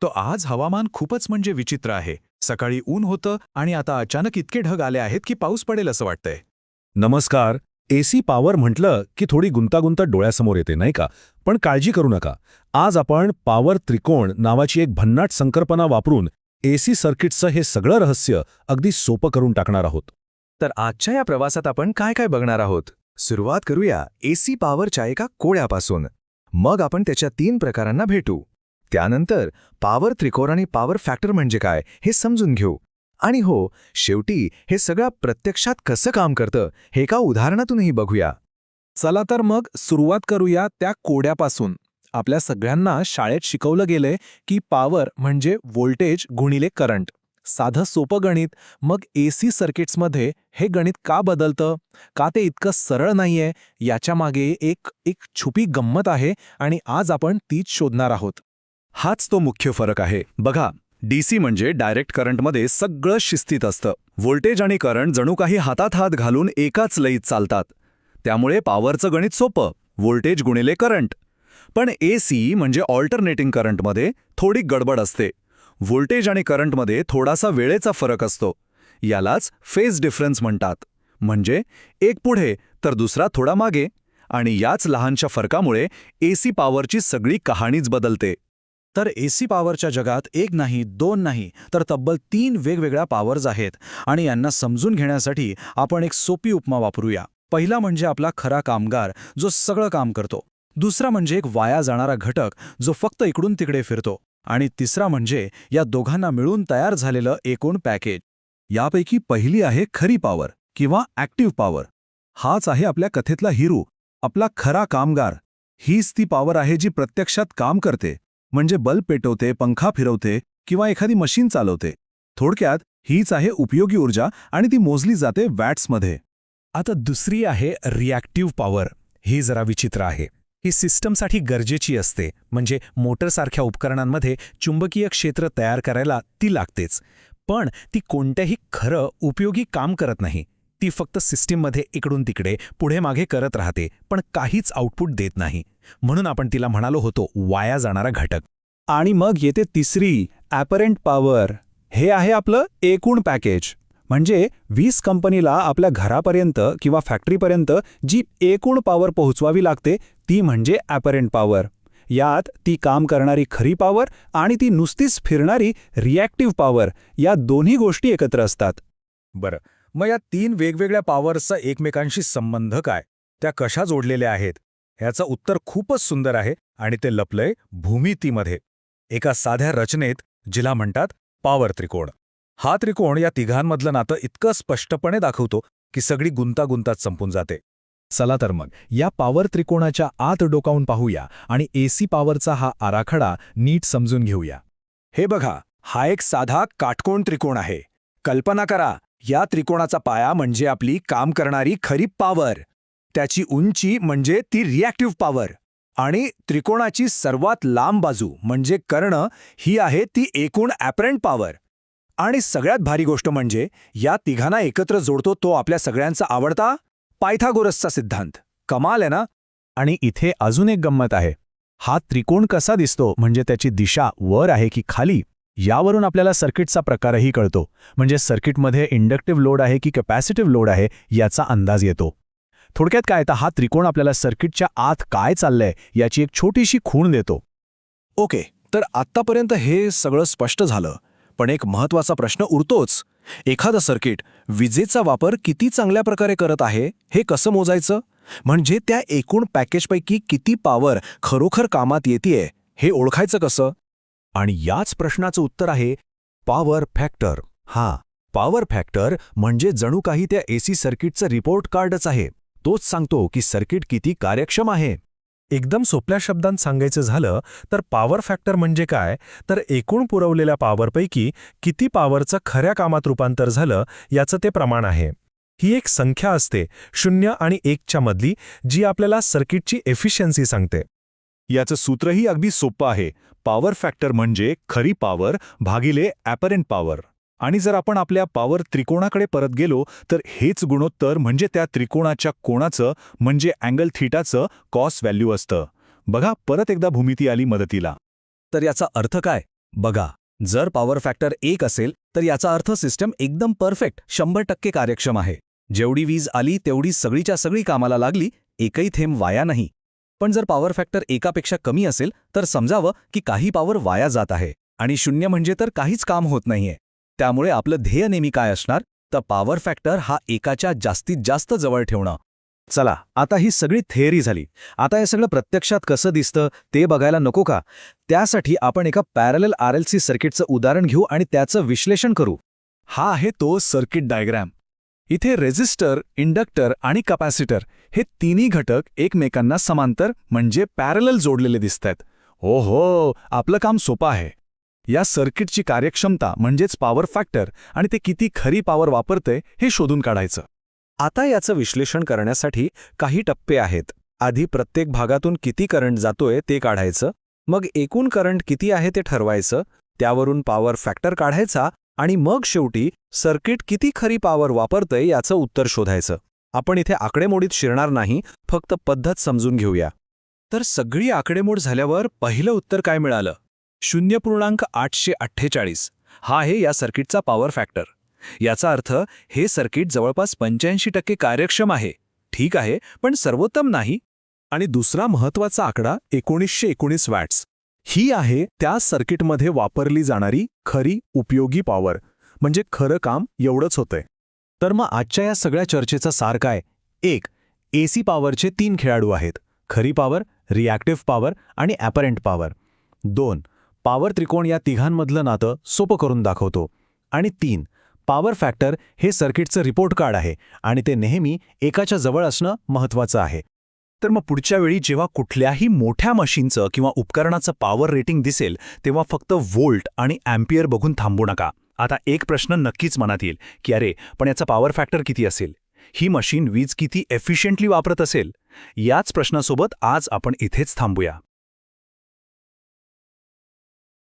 तो आज हवामान खूपच म्हणजे विचित्र आहे. सकाळी ऊन होतं आणि आता अचानक इतके ढग आले आहेत की पाऊस पडेल असं वाटतंय. नमस्कार. एसी पॉवर म्हटलं की थोडी गुंतागुंत डोळ्यासमोर येते नाही का? पण काळजी करू नका. आज आपण पॉवर त्रिकोण नावाची एक भन्नाट संकल्पना वापरून एसी सर्किटचं हे सगळं रहस्य अगदी सोपं करून टाकणार आहोत. तर आजच्या या प्रवासात आपण काय काय बघणार आहोत? सुरुवात करूया एसी पॉवरच्या एका कोड्यापासून. मग आपण त्याच्या 3 प्रकारांना भेटू. त्यानंतर पॉवर त्रिकोण आणि पॉवर फॅक्टर म्हणजे काय हे समजून घेऊ. आणि हो, शेवटी हे सगळं प्रत्यक्षात कसं काम करतं हे एका उदाहरणातूनही बघूया. चला तर मग सुरुवात करूया त्या कोड्यापासून. आपल्या सगळ्यांना शाळेत शिकवलं गेलंय की पॉवर म्हणजे व्होल्टेज गुणिले करंट. साधं सोपं गणित. मग एसी सर्किट्समध्ये हे गणित का बदलतं, का ते इतकं सरळ नाहीये, याच्या मागे एक एक छुपी गंमत आहे आणि आज आपण तीच शोधणार आहोत. हाच तो मुख्य फरक आहे. बघा, डीसी म्हणजे डायरेक्ट करंटमध्ये सगळं शिस्तीत असतं. व्होल्टेज आणि करंट जणू काही हातात हात घालून एकाच लयीत चालतात. त्यामुळे पॉवरचं गणित सोपं, व्होल्टेज गुणिले करंट. पण एसी म्हणजे ऑल्टरनेटिंग करंटमध्ये थोडी गडबड असते. व्होल्टेज आणि करंटमध्ये थोडासा वेळेचा फरक असतो. यालाच फेज डिफरन्स म्हणतात. म्हणजे एक पुढे तर दुसरा थोडा मागे. आणि याच लहानशा फरकामुळे एसी पॉवरची सगळी कहाणीच बदलते. तर एसी पॉवरच्या जगात एक नाही, 2 नाही, तर तब्बल 3 वेगवेगळ्या पॉवर्स आहेत. आणि यांना समजून घेण्यासाठी आपण एक सोपी उपमा वापरूया. पहिला म्हणजे आपला खरा कामगार, जो सगळं काम करतो. दुसरा म्हणजे एक वाया जाणारा घटक, जो फक्त इकडून तिकडे फिरतो. आणि तिसरा म्हणजे या दोघांना मिळून तयार झालेलं एकूण पॅकेज. यापैकी पहिली आहे खरी पॉवर किंवा ॲक्टिव्ह पॉवर. हाच आहे आपल्या कथेतला हिरो, आपला खरा कामगार. हीच ती पॉवर आहे जी प्रत्यक्षात काम करते. म्हणजे बल्ब पेटवते, पंखा फिरवते किंवा एखादी मशीन चालवते. थोडक्यात हीच आहे उपयोगी ऊर्जा आणि ती मोजली जाते वॅट्समध्ये. आता दुसरी आहे रिॲक्टिव्ह पॉवर. ही जरा विचित्र आहे. ही सिस्टमसाठी गरजेची असते. म्हणजे मोटरसारख्या उपकरणांमध्ये चुंबकीय क्षेत्र तयार करायला ती लागतेच. पण ती कोणत्याही खरं उपयोगी काम करत नाही. ती फक्त सिस्टीममध्ये इकडून तिकडे पुढे मागे करत राहते, पण काहीच आउटपुट देत नाही. म्हणून आपण तिला म्हणालो होतो वाया जाणारा घटक. आणि मग येते तिसरी ॲपरंट पॉवर. हे आहे आपलं एकूण पॅकेज. म्हणजे वीज कंपनीला आपल्या घरापर्यंत किंवा फॅक्टरीपर्यंत जी एकूण पॉवर पोहोचवावी लागते ती म्हणजे ॲपरंट पॉवर. यात ती काम करणारी खरी पॉवर आणि ती नुसतीच फिरणारी रिॲक्टिव्ह पॉवर, या दोन्ही गोष्टी एकत्र असतात. बरं, मग या 3 वेगवेगळ्या पॉवर्सचा एकमेकांशी संबंध काय? त्या कशा जोडलेल्या आहेत? ह्याचं उत्तर खूपच सुंदर आहे आणि ते लपलंय भूमितीमध्ये. एका साध्या रचनेत, जिला म्हणतात पॉवर त्रिकोण. हा त्रिकोण या तिघांमधलं नातं इतकं स्पष्टपणे दाखवतो की सगळी गुंतागुंतात संपून जाते. चला तर मग या पॉवर त्रिकोणाच्या आत डोकावून पाहूया आणि एसी पॉवरचा हा आराखडा नीट समजून घेऊया. हे बघा, हा एक साधा काटकोन त्रिकोण आहे. कल्पना करा, या त्रिकोणाचा पाया म्हणजे आपली काम करणारी खरी पॉवर. त्याची उंची म्हणजे ती रिॲक्टिव्ह पॉवर. आणि त्रिकोणाची सर्वात लांब बाजू म्हणजे कर्ण, ही आहे ती एकूण ॲपरंट पॉवर. आणि सगळ्यात भारी गोष्ट म्हणजे या तिघांना एकत्र जोडतो तो आपल्या सगळ्यांचा आवडता पायथागोरसचा सिद्धांत. कमाल आहे ना? आणि इथे अजून एक गंमत आहे. हा त्रिकोण कसा दिसतो, म्हणजे त्याची दिशा वर आहे की खाली, यावरून आपल्याला सर्किटचा प्रकारही कळतो. म्हणजे सर्किटमध्ये इंडक्टिव्ह लोड आहे की कॅपॅसिटिव्ह लोड आहे याचा अंदाज येतो. थोडक्यात काय, तर हा त्रिकोण आपल्याला सर्किटच्या आत काय चाललंय याची एक छोटीशी खूण देतो. ओके, तर आत्तापर्यंत हे सगळं स्पष्ट झालं. पण एक महत्त्वाचा प्रश्न उरतोच. एखादं सर्किट विजेचा वापर किती चांगल्या प्रकारे करत आहे हे कसं मोजायचं? म्हणजे त्या एकूण पॅकेजपैकी किती पॉवर खरोखर कामात येतेय हे ओळखायचं कसं? आणि याच प्रश्नाचं उत्तर आहे पॉवर फॅक्टर. पॉवर फॅक्टर म्हणजे जणू काही त्या एसी सर्किटचं रिपोर्ट कार्डच आहे. तोच सांगतो की सर्किट किती कार्यक्षम आहे. एकदम सोप्या शब्दांत सांगायचं झालं तर पॉवर फॅक्टर म्हणजे काय, तर एकूण पुरवलेल्या पॉवरपैकी किती पॉवरचं खऱ्या कामात रूपांतर झालं याचं ते प्रमाण आहे. ही एक संख्या असते 0 आणि 1च्या मधली, जी आपल्याला सर्किटची एफिशियन्सी सांगते. याचं सूत्रही अगदी सोपं आहे. पॉवर फॅक्टर म्हणजे खरी पॉवर भागिले ॲपरंट पॉवर. आणि जर आपण आपल्या पॉवर त्रिकोणाकडे परत गेलो तर हेच गुणोत्तर म्हणजे त्या त्रिकोणाच्या कोणाचं म्हणजे अँगल थीटाचं कॉस व्हॅल्यू असतं. बघा, परत एकदा भूमिती आली मदतीला. तर याचा अर्थ काय? बघा, जर पॉवर फॅक्टर 1 असेल तर याचा अर्थ सिस्टम एकदम परफेक्ट 100% कार्यक्षम आहे. जेवढी वीज आली तेवढी सगळीच्या सगळी कामाला लागली, एकही थेंब वाया नाही. पण जर पॉवर फॅक्टर 1पेक्षा कमी असेल तर समजावं की काही पॉवर वाया जात आहे आणि 0 म्हणजे तर काहीच काम होत नाहीये. त्यामुळे आपलं ध्येय नेहमी काय असणार, तर पॉवर फॅक्टर हा 1च्या जास्तीत जास्त जवळ ठेवणं. चला, आता ही सगळी थिअरी झाली. आता हे सगळं प्रत्यक्षात कसं दिसतं ते बघायला नको का? त्यासाठी आपण एका पॅरलल RLC सर्किटचं उदाहरण घेऊ आणि त्याचं विश्लेषण करू. हा आहे तो सर्किट डायग्रॅम. इथे रेझिस्टर, इंडक्टर आणि कपॅसिटर हे तिन्ही घटक एकमेकांना समांतर म्हणजे पॅरलल जोडलेले दिसतायत. ओहो, आपलं काम सोपं आहे. या सर्किटची कार्यक्षमता म्हणजेच पॉवर फॅक्टर आणि ते किती खरी पॉवर वापरतंय हे शोधून काढायचं. आता याचं विश्लेषण करण्यासाठी काही टप्पे आहेत. आधी प्रत्येक भागातून किती करंट जातोय ते काढायचं, मग एकूण करंट किती आहे ते ठरवायचं, त्यावरून पॉवर फॅक्टर काढायचा आणि मग शेवटी सर्किट किती खरी पॉवर वापरतंय याचं उत्तर शोधायचं. आपण इथे आकडेमोडीत शिरणार नाही, फक्त पद्धत समजून घेऊया. तर सगळी आकडेमोड झाल्यावर पहिलं उत्तर काय मिळालं? 0.848. हा आहे या सर्किटचा पॉवर फॅक्टर. याचा अर्थ हे सर्किट जवळपास 85% कार्यक्षम आहे. ठीक आहे, पण सर्वोत्तम नाही. आणि दुसरा महत्त्वाचा आकडा 1919 वॅट्स. ही आहे त्या सर्किटमध्ये वापरली जाणारी खरी उपयोगी पॉवर, म्हणजे खरं काम एवढंच होतंय. तर मग आजच्या या सगळ्या चर्चेचा सार काय? 1. AC पॉवरचे 3 खेळाडू आहेत: खरी पॉवर, रिॲक्टिव्ह पॉवर आणि ॲपरंट पॉवर. 2. पॉवर त्रिकोण या तिघांमधलं नातं सोपं करून दाखवतो. आणि 3. पॉवर फॅक्टर हे सर्किटचं रिपोर्ट कार्ड आहे आणि ते नेहमी 1च्या जवळ असणं महत्त्वाचं आहे. तर मग पुढच्या वेळी जेव्हा कुठल्याही मोठ्या मशीनचं किंवा उपकरणाचं पॉवर रेटिंग दिसेल तेव्हा फक्त व्होल्ट आणि अँपियर बघून थांबू नका. आता एक प्रश्न नक्कीच मनात येईल की अरे, पण याचा पॉवर फॅक्टर किती असेल? ही मशीन वीज किती एफिशियंटली वापरत असेल? याच प्रश्नासोबत आज आपण इथेच थांबूया.